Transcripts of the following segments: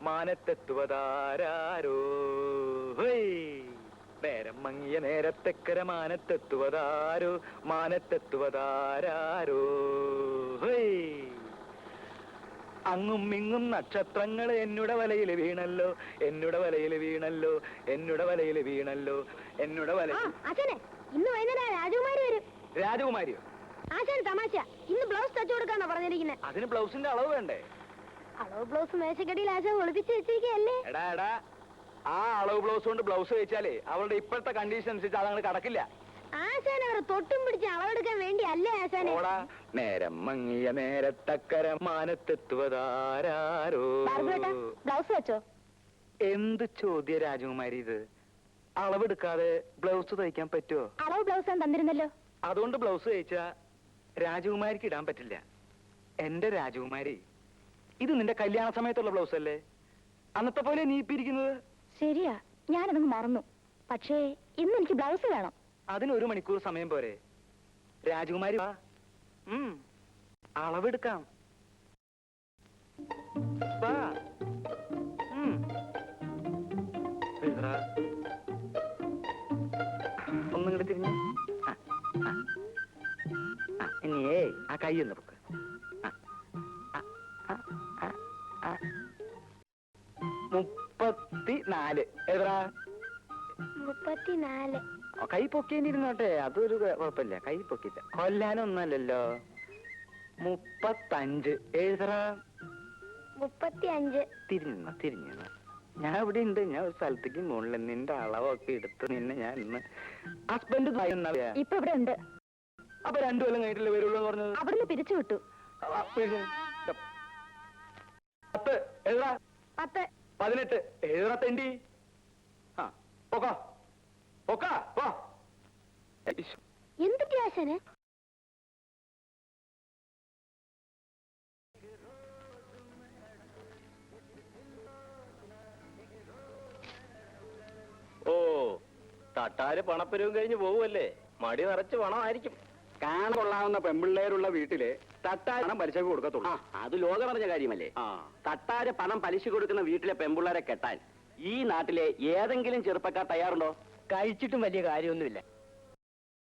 മാനത്തെത്തുവതാരോ നേരം മങ്ങിയ നേരത്തെക്കര മാനത്തെത്തുവതാരോ മാനത്തെത്തുവതാരോ അങ്ങും ഇങ്ങും നക്ഷത്രങ്ങൾ എന്നുടെ വലയിൽ വീണല്ലോ എന്നുടെ വലയിൽ വീണല്ലോ എന്നുടെ വലയിൽ വീണല്ലോ എന്നുടെ വല. ഇന്ന് വൈകുന്നേരം രാജകുമാരി വരും. രാജകുമാരിയോ? ആശാൻ തമാശ. ഇന്ന് ബ്ലൗസ് തച്ചു കൊടുക്കാന്നാ പറഞ്ഞിരിക്കുന്നത്. അതിന് ബ്ലൗസിന്റെ അളവ് വേണ്ടേ? അളവ് ബ്ലൗസ് മേശക്കടിയിൽ ആശാൻ ഒളിപ്പിച്ച് വെച്ചിരിക്കല്ലേ. എടാ എടാ, ആ അളവ് ബ്ലൗസ് കൊണ്ട് ബ്ലൗസ് വെച്ചാലേ അവളുടെ ഇപ്പോഴത്തെ കണ്ടീഷൻ അനുസരിച്ച് അതങ്ങൾ കടക്കില്ല. ആശാൻ അവർ തൊട്ടും പിടിച്ച് അളവെടുക്കാൻ വേണ്ടി അല്ലേ ആശാനെ? നേരം മങ്ങിയ നേരത്തക്കര മാനത്തെത്തുവതാരോ. ബ്ലൗസ് വെച്ചോ? എന്ത് ചോദ്യ രാജകുമാരി ഇത്? അളവെടുക്കാതെ ബ്ലൗസ് തയ്ക്കാൻ പറ്റുമോ? അളവ് ബ്ലൗസ് തന്നിരുന്നല്ലോ. അതുകൊണ്ട് ബ്ലൗസ് തയ്ച്ചാ രാജകുമാരിക്ക് ഇടാൻ പറ്റില്ല. എന്റെ രാജകുമാരി, ഇത് നിന്റെ കല്യാണ സമയത്തുള്ള ബ്ലൗസ് അല്ലേ? അന്നത്തെ പോലെ നീ ഇപ്പിരിക്കുന്നത്. ശരിയാ, ഞാനതങ്ങ് മറന്നു. പക്ഷേ ഇന്ന് എനിക്ക് ബ്ലൗസ് വേണം. അതിന് 1 മണിക്കൂർ സമയം പോരെ? രാജകുമാരി വാ, അളവെടുക്കാം. വാ. ഒന്നും കൂടെ തിരിഞ്ഞു. ഇനിയേ ആ കൈ ഒന്ന് പൊക്ക്. 34. എത്ര? 34. കൈ പൊക്കേണ്ടിരുന്നോട്ടെ, അതൊരു കുഴപ്പമില്ല. കൈ പൊക്കില്ല, കൊല്ലാനൊന്നല്ലല്ലോ. 35. എഴുതറ. 35. തിരിഞ്ഞു. ഞാൻ ഇവിടെ ഉണ്ട്. ഞാൻ ഒരു സ്ഥലത്തേക്ക് മുകളിൽ നിന്റെ അളവൊക്കെ എടുത്ത് നിന്നെ ഞാൻ ഇന്ന് ഹസ്ബൻഡ് ഇപ്പൊ ഇവിടെ ഉണ്ട്. അപ്പൊ 2 കൊല്ലം കഴിഞ്ഞിട്ടല്ലേ വരുള്ളൂ എന്ന് പറഞ്ഞത്? അവിടുന്ന് പിരിച്ചു വിട്ടു. 10. എഴുതാ. 10. 18. എഴുതാ തെണ്ടി. എന്തൊക്കെ ആശാനെ? ഓ, തട്ടാര് പണപ്പരവും കഴിഞ്ഞ് പോവുമല്ലേ? മടി നിറച്ച് പണമായിരിക്കും. കാണാനുള്ള പെമ്പിള്ളേരുള്ള വീട്ടില് തട്ടാര് പലിശക്ക് കൊടുക്കത്തുള്ളൂ. അത് ലോകം പറഞ്ഞ കാര്യമല്ലേ? തട്ടാര് പണം പലിശ കൊടുക്കുന്ന വീട്ടിലെ പെമ്പിള്ളേരെ കെട്ടാൻ ഈ നാട്ടിലെ ഏതെങ്കിലും ചെറുപ്പക്കാർ തയ്യാറുണ്ടോ? കഴിച്ചിട്ടും വലിയ കാര്യമൊന്നുമില്ല.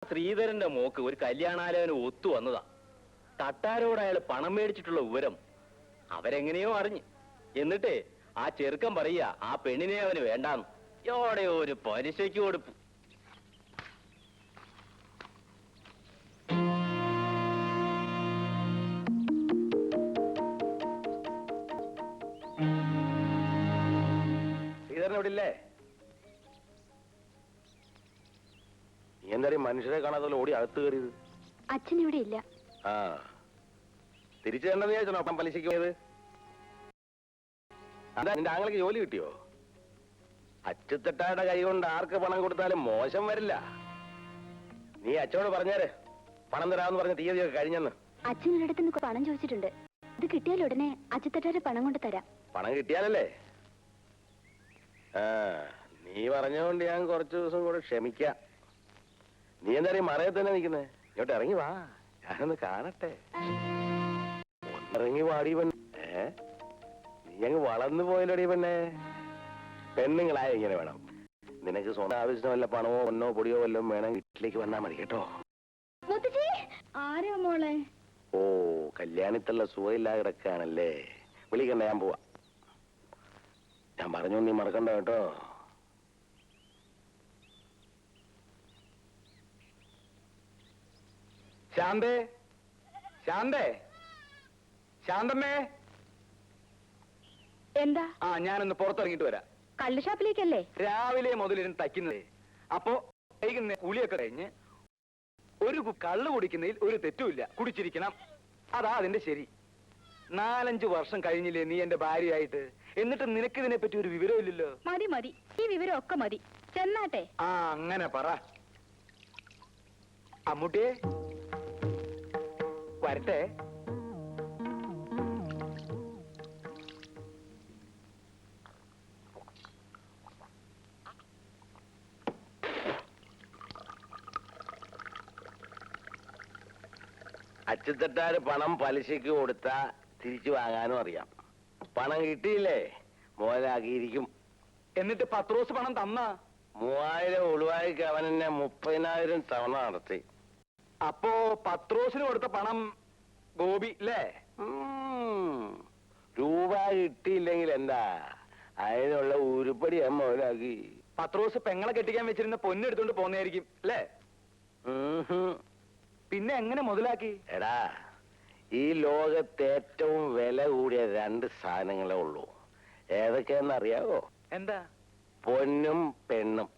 ശ്രീധരന്റെ മോക്ക് ഒരു കല്യാണാലോചന ഒത്തു വന്നതാ. തട്ടാരോട് അയാൾ പണം മേടിച്ചിട്ടുള്ള വിവരം അവരെങ്ങനെയോ അറിഞ്ഞ്. എന്നിട്ടേ ആ ചെറുക്കൻ പറയുക ആ പെണ്ണിനെ അവന് വേണ്ടാന്ന്. എവിടെ ഒരു പലിശയ്ക്ക് കൊടുപ്പ്. ശ്രീധരനോടില്ലേ? എന്തായാലും മനുഷ്യരെ കാണാതെ ഓടി അകത്ത് കയറിയത്. അച്ഛൻ ഇവിടെ ഇല്ല. തിരിച്ചു തരണമെന്ന് വിചാരിച്ചോ അപ്പം പലിശയ്ക്ക് പോയത്? അതാ നിന്റെ ആങ്ങൾക്ക് ജോലി കിട്ടിയോ? അച്ചുത്തട്ടായുടെ കൈ കൊണ്ട് ആർക്ക് പണം കൊടുത്താലും മോശം വരില്ല. നീ അച്ഛനോട് പറഞ്ഞേര് പണം തരാമെന്ന് പറഞ്ഞ തീയതിയൊക്കെ കഴിഞ്ഞെന്ന്. അച്ഛൻ ഒരിടത്തുനിന്ന് പണം ചോദിച്ചിട്ടുണ്ട്. ഇത് കിട്ടിയാൽ ഉടനെ അച്ചുത്തട്ടാരെ പണം കൊണ്ട് തരാം. പണം കിട്ടിയാലല്ലേ? നീ പറഞ്ഞുകൊണ്ട് ഞാൻ കുറച്ചു ദിവസം കൂടെ ക്ഷമിക്കാം. നീ എന്തായാലും മറയത്ത് തന്നെ നിൽക്കുന്നേ? ഇങ്ങോട്ട് ഇറങ്ങി വാ, ഞാനൊന്ന് കാണട്ടെ. ഒന്നിറങ്ങി വാടി പെണ്ണേ. നീ അങ്ങ് വളർന്നു പോയല്ലോടി പെണ്ണേ. പെണ്ണുങ്ങളായ ഇങ്ങനെ വേണം. നിനക്ക് സ്വന്തം ആവശ്യത്തിന് വല്ല പണമോ പൊന്നോ പൊടിയോ വല്ലതും വേണം, വീട്ടിലേക്ക് വന്നാ മതി കേട്ടോ. ആരാ മോളെ? ഓ, കല്യാണത്തുള്ള സുഖമില്ലാതെ കിടക്കാണല്ലേ? വിളിക്കണ്ട, ഞാൻ പോവാ. ഞാൻ പറഞ്ഞു നീ മറക്കണ്ട കേട്ടോ. ശാന്തേ, ശാന്തേ, ശാന്തമ്മേ. എന്താ? ഞാനൊന്ന് പുറത്തിറങ്ങിട്ട് വരാം. കള്ളുഷാപ്പിലേക്കല്ലേ? രാവിലെ മുതലിരുന്ന് തയ്ക്കുന്നതേ. അപ്പോ വൈകുന്നേരം കുളിയൊക്കെ കഴിഞ്ഞ് ഒരു കള്ളു കുടിക്കുന്നതിൽ ഒരു തെറ്റുമില്ല. കുടിച്ചിരിക്കണം, അതാ അതിന്റെ ശരി. 4-5 വർഷം കഴിഞ്ഞില്ലേ നീ എന്റെ ഭാര്യയായിട്ട്? എന്നിട്ട് നിനക്ക് ഇതിനെ പറ്റി ഒരു വിവരമില്ലല്ലോ. മതി മതി, ഈ വിവരം ഒക്കെ മതി. ചെന്നാട്ടെ. അങ്ങനെ പറ. അമ്മൂട്ടിയെ വരട്ടെ. അച്ചുത്തട്ടാര് പണം പലിശയ്ക്ക് കൊടുത്താ തിരിച്ചു വാങ്ങാനും അറിയാം. പണം കിട്ടിയില്ലേ മുതലാക്കിയിരിക്കും. എന്നിട്ട് പത്രോസ് പണം തന്നാ? 3000 ഒളിവായിക്ക് അവൻ എന്നെ 30,000 തവണ നടത്തി. അപ്പോ പത്രോസിന് കൊടുത്ത പണം ഗോപി അല്ലേ? രൂപ കിട്ടിയില്ലെങ്കിൽ എന്താ, അതിനുള്ള ഉരുപ്പടി ഞാൻ മുതലാക്കി. പത്രോസ് പെങ്ങളെ കെട്ടിക്കാൻ വെച്ചിരുന്ന പൊന്നെടുത്തോണ്ട് പോന്നതായിരിക്കും അല്ലേ? പിന്നെ എങ്ങനെ മുതലാക്കി? എടാ, ഈ ലോകത്ത് ഏറ്റവും വില കൂടിയ 2 സാധനങ്ങളേ ഉള്ളൂ. ഏതൊക്കെയാന്നറിയാവോ? എന്താ? പൊന്നും പെണ്ണും.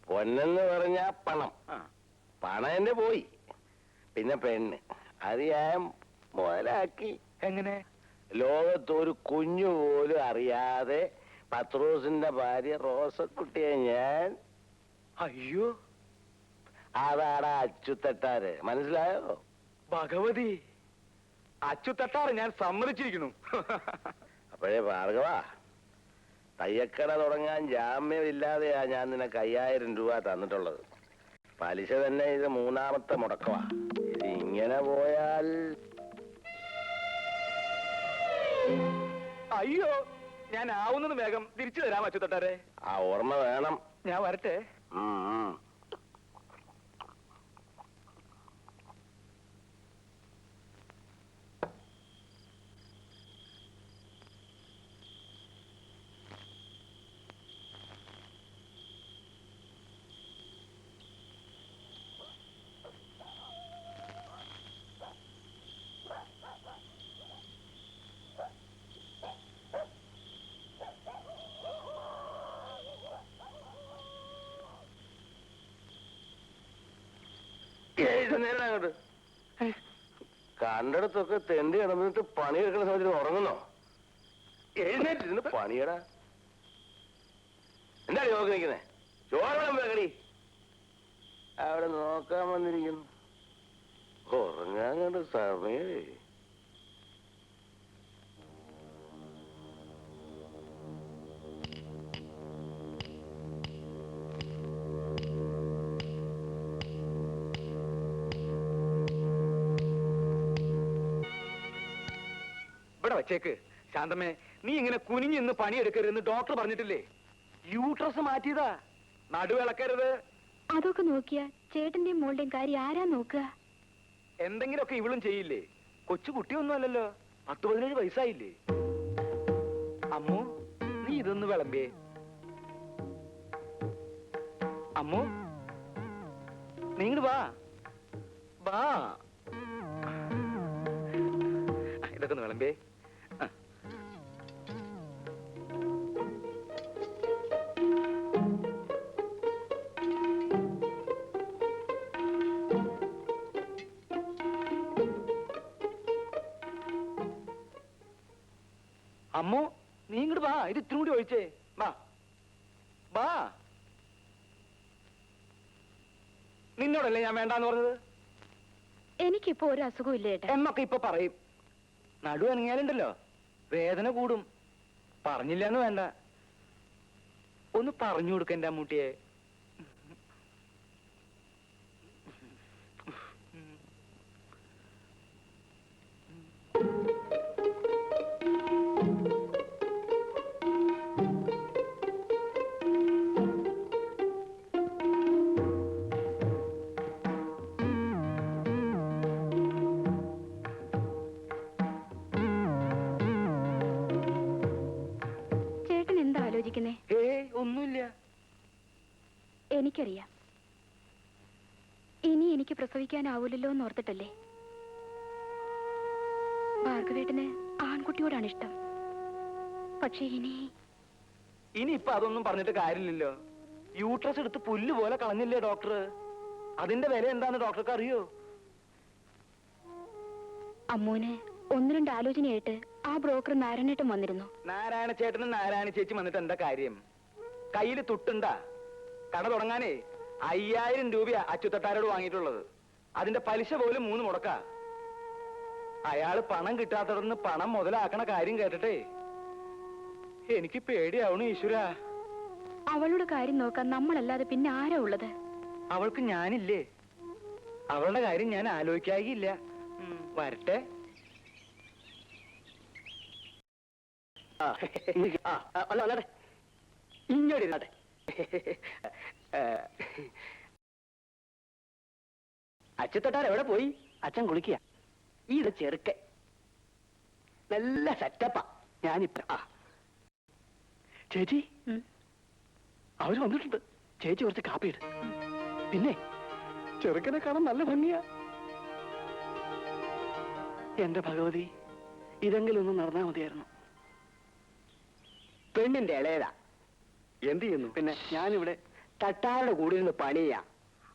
പൊന്നെന്ന് പറഞ്ഞാ പണം. പണം എന്നെ പോയി. പിന്നെ പെണ്ണ്, അത് ഞാൻ മുതലാക്കി. എങ്ങനെ? ലോകത്തൊരു കുഞ്ഞു പോലും അറിയാതെ പത്രോസിന്റെ ഭാര്യ റോസക്കുട്ടിയെ ഞാൻ... അയ്യോ, അതാടാ അച്ചുതട്ടാര്. മനസ്സിലായോ? ഭഗവതി, അച്ചുതട്ടാറ് ഞാൻ സമ്മതിച്ചിരിക്കുന്നു. അപ്പോഴേ ഭാർഗവ, തയ്യക്കട തുടങ്ങാൻ ജാമ്യമില്ലാതെയാ ഞാൻ നിനക്ക് 5000 രൂപ തന്നിട്ടുള്ളത്. പലിശ തന്നെ ഇത് 3ാമത്തെ മുടക്കമാ. ഇത് ഇങ്ങനെ പോയാൽ... അയ്യോ, ഞാൻ ആവുന്നത് വേഗം തിരിച്ചു തരാം അച്ചുതട്ടാരെ. ആ ഓർമ്മ വേണം. ഞാൻ വരട്ടെ. അങ്ങോട്ട് കണ്ടിടത്തൊക്കെ തെണ്ടി കിടന്നിട്ട് പണിയെടുക്കുന്ന സമയത്ത് ഉറങ്ങുന്നോ? എഴുന്നേറ്റിരുന്ന് പണിയടാ. എന്താ നോക്കി നിൽക്കുന്നേ? ചോളം വെക്കടി. അവിടെ നോക്കാൻ വന്നിരിക്കുന്നു. ഉറങ്ങാൻ കണ്ട് സമയേ. ഇവിടെ വച്ചേക്ക്. ശാന്തമ്മേ, നീ ഇങ്ങനെ കുനിഞ്ഞിന്ന് പണിയെടുക്കരുതെന്ന് ഡോക്ടർ പറഞ്ഞിട്ടില്ലേ? യൂട്രസ് മാറ്റിയതാ, നടുവിളക്കരുത്. അതൊക്കെ നോക്കിയാ ചേട്ടന്റെയും മോളുടെയും കാര്യം ആരാ നോക്കുക? എന്തെങ്കിലുമൊക്കെ ഇവളും ചെയ്യില്ലേ? കൊച്ചു കുട്ടിയൊന്നും അല്ലല്ലോ, 10-17 വയസ്സായില്ലേ? അമ്മു, നീ ഇതൊന്ന് വിളമ്പേ. അമ്മു, നീ ഇങ്ങട് വാ. വാ, ഇതൊക്കെ ഒന്ന് വിളമ്പേ. അമ്മു, നീ ഇങ്ങോട്ട് വാ. ഇത് ഇത്തിരി കൂടി ഒഴിച്ചേ. വാ വാ. നിന്നോടല്ലേ ഞാൻ വേണ്ടാന്ന് പറഞ്ഞത്? എനിക്കിപ്പോ ഒരു അസുഖവും ഇല്ല ഏട്ടാ. എന്നൊക്കെ ഇപ്പൊ പറയും. നടു അനങ്ങിയാലുണ്ടല്ലോ വേദന കൂടും. പറഞ്ഞില്ലാന്ന് വേണ്ട, ഒന്ന് പറഞ്ഞു കൊടുക്ക എന്റെ അമ്മൂട്ടിയെ. ഒന്നുമില്ല. എനിക്കറിയാം, ഇനി എനിക്ക് പ്രസവിക്കാനാവൂലല്ലോ എന്ന് ഓർത്തിട്ടല്ലേ. ഭാർഗവേട്ടന് ആൺകുട്ടിയോടാണ് ഇഷ്ടം. പക്ഷെ ഇനിയിപ്പൊ അതൊന്നും പറഞ്ഞിട്ട് കാര്യമില്ലല്ലോ. യൂട്രസ് എടുത്ത് പുല്ല് പോലെ കളഞ്ഞില്ലേ ഡോക്ടർ? അതിന്റെ വില എന്താന്ന് ഡോക്ടർക്ക് അറിയോ? അമ്മൂന് 1-2 ആലോചനയായിട്ട് ആ ബ്രോക്കർ നാരായണേട്ടൻ വന്നിരുന്നു. നാരായണ ചേട്ടനും നാരായണ ചേച്ചി വന്നിട്ട് എന്താ കാര്യം? കയ്യില് തുട്ടുണ്ടാ? കട തുടങ്ങാനേ 5000 രൂപയാ അച്ചുതട്ടാരോട് വാങ്ങിയിട്ടുള്ളത്. അതിന്റെ പലിശ പോലും 3 മുടക്കാ. അയാള് പണം കിട്ടാത്തടന്ന് പണം മുതലാക്കണ കാര്യം കേട്ടിട്ടേ എനിക്ക് പേടിയാവണു ഈശ്വര. അവളുടെ കാര്യം നോക്കാൻ നമ്മളല്ലാതെ പിന്നെ ആരാ ഉള്ളത്? അവൾക്ക് ഞാനില്ലേ? അവളുടെ കാര്യം ഞാൻ ആലോചിക്കാകില്ല. വരട്ടെ. അല്ല വന്നാട്ടെ, ഇങ്ങോട്ട് ഇരുന്നാട്ടെ. അച്ഛത്തൊട്ടാർ എവിടെ പോയി? അച്ഛൻ കുളിക്കുക. ഇത് ചെറുക്കൻ നല്ല സെറ്റപ്പാ. ഞാനിപ്പ ചേച്ചി അവര് വന്നിട്ടുണ്ട്. ചേച്ചി കുറച്ച് കാപ്പി ഇട്. പിന്നെ ചെറുക്കനെ കാണാൻ നല്ല ഭംഗിയാ. എന്റെ ഭഗവതി, ഇതെങ്കിലും ഒന്ന് നടന്നാ മതിയായിരുന്നു. പെണ്ണിന്റെ ഇളയതാ. എന്ത് ചെയ്യുന്നു? പിന്നെ ഞാനിവിടെ തട്ടാരുടെ കൂടെ ഇരുന്ന് പണിയാ.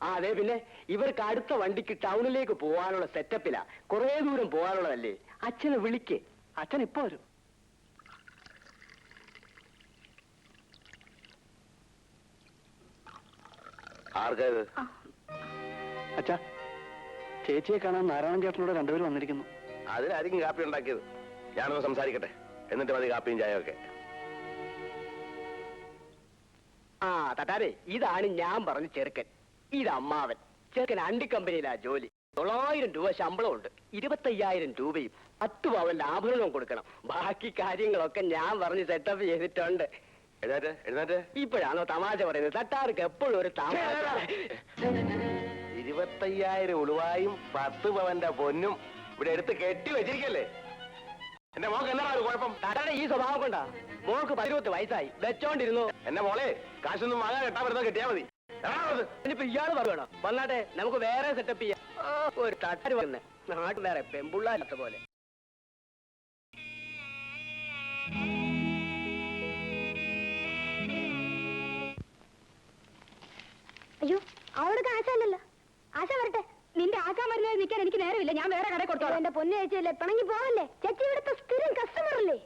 അതെ, പിന്നെ ഇവർക്ക് അടുത്ത വണ്ടിക്ക് ടൗണിലേക്ക് പോകാനുള്ള സെറ്റപ്പിലാ. കുറെ ദൂരം പോകാനുള്ളതല്ലേ. അച്ഛനെ വിളിക്ക്. അച്ഛൻ ഇപ്പൊ വരും. ആർക്കായത്? അച്ഛാ, ചേച്ചിയെ കാണാൻ നാരായണൻ ചേട്ടനോട് രണ്ടുപേരും വന്നിരിക്കുന്നു. അതിനായിരിക്കും കാപ്പി ഉണ്ടാക്കിയത്. ഞാനൊന്ന് സംസാരിക്കട്ടെ, എന്നിട്ട് മതി കാപ്പിയും ചായയൊക്കെ. ആ തട്ടാരെ, ഇതാണ് ഞാൻ പറഞ്ഞ ചെറുക്കൻ. ഇത് അമ്മാവൻ. ചെറുക്കൻ അണ്ടി കമ്പനിയിലാ ജോലി. 900 രൂപ ശമ്പളമുണ്ട്. 25,000 രൂപയും 10 പവന്റെ ആഭരണവും കൊടുക്കണം. ബാക്കി കാര്യങ്ങളൊക്കെ ഞാൻ പറഞ്ഞ് സെറ്റപ്പ് ചെയ്തിട്ടുണ്ട്. എഴുന്നേറ്റ് എഴുന്നേറ്റ്. ഇപ്പോഴാണോ തമാശ പറയുന്നത്? തട്ടാർക്ക് എപ്പോഴും ഒരു തമാശ. 25,000 ഉളുവായും 10 പവന്റെ പൊന്നും ഇവിടെ എടുത്ത് കെട്ടി വെച്ചിരിക്കല്ലേ. എന്റെ മോക്ക് എന്നാ ഒരു കുഴപ്പം? തട്ടാടെ ഈ സ്വഭാവം കൊണ്ടാ. മോൾക്ക് 18 വയസ്സായി. വെച്ചോണ്ടിരുന്നു. എന്നെ മോളെ കാശൊന്നും വാങ്ങാൻ കെട്ടാൻ പറ്റുന്ന കെട്ടിയാ മതി. ഇനിയിപ്പോ ഇയാള് പറയണോ? വന്നാട്ടെ, നമുക്ക് വേറെ സെറ്റപ്പ് ചെയ്യാം. ഒരു തട്ടാര് വന്നേ നാട്ടിൽ വേറെ പെമ്പുള്ളാത്ത പോലെ. അയ്യോ, അവൾക്ക് ആശയല്ലല്ലോ. ആശ വരട്ടെ. നിന്റെ ആശാ മരുന്ന് നിൽക്കാൻ എനിക്ക് നേരമില്ല. ഞാൻ വേറെ കടയിൽ കൊടുത്തോളാം. എന്റെ പൊന്നു ചേച്ചിയല്ലേ, പിണങ്ങി പോവല്ലേ. ചേച്ചി ഇവിടുത്തെ സ്ഥിരം കസ്റ്റമർ അല്ലേ.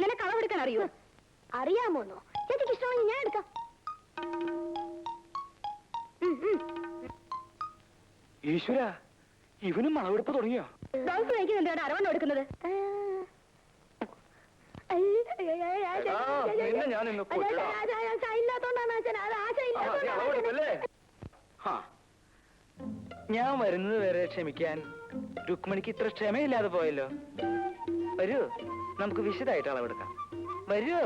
നിനക്ക് അളവെടുക്കാൻ അറിയോ? അറിയാമോന്നോ? ചേച്ചിക്ക് ഇഷ്ടമാണെങ്കിൽ ഞാൻ എടുക്കാം. ഈശ്വര, ഇവനും അളവെടുപ്പ് തുടങ്ങിയോ? ബ്ലൗസ് കഴിക്കുന്നുണ്ട് അരവണ്ണം എടുക്കുന്നത്. ഞാൻ വരുന്നത് വരെ ക്ഷമിക്കാൻ രുക്മിണിക്ക് ഇത്ര ക്ഷമയില്ലാതെ പോയല്ലോ. വരൂ, നമുക്ക് വിശദമായിട്ട് അളവെടുക്കാം. വരൂ.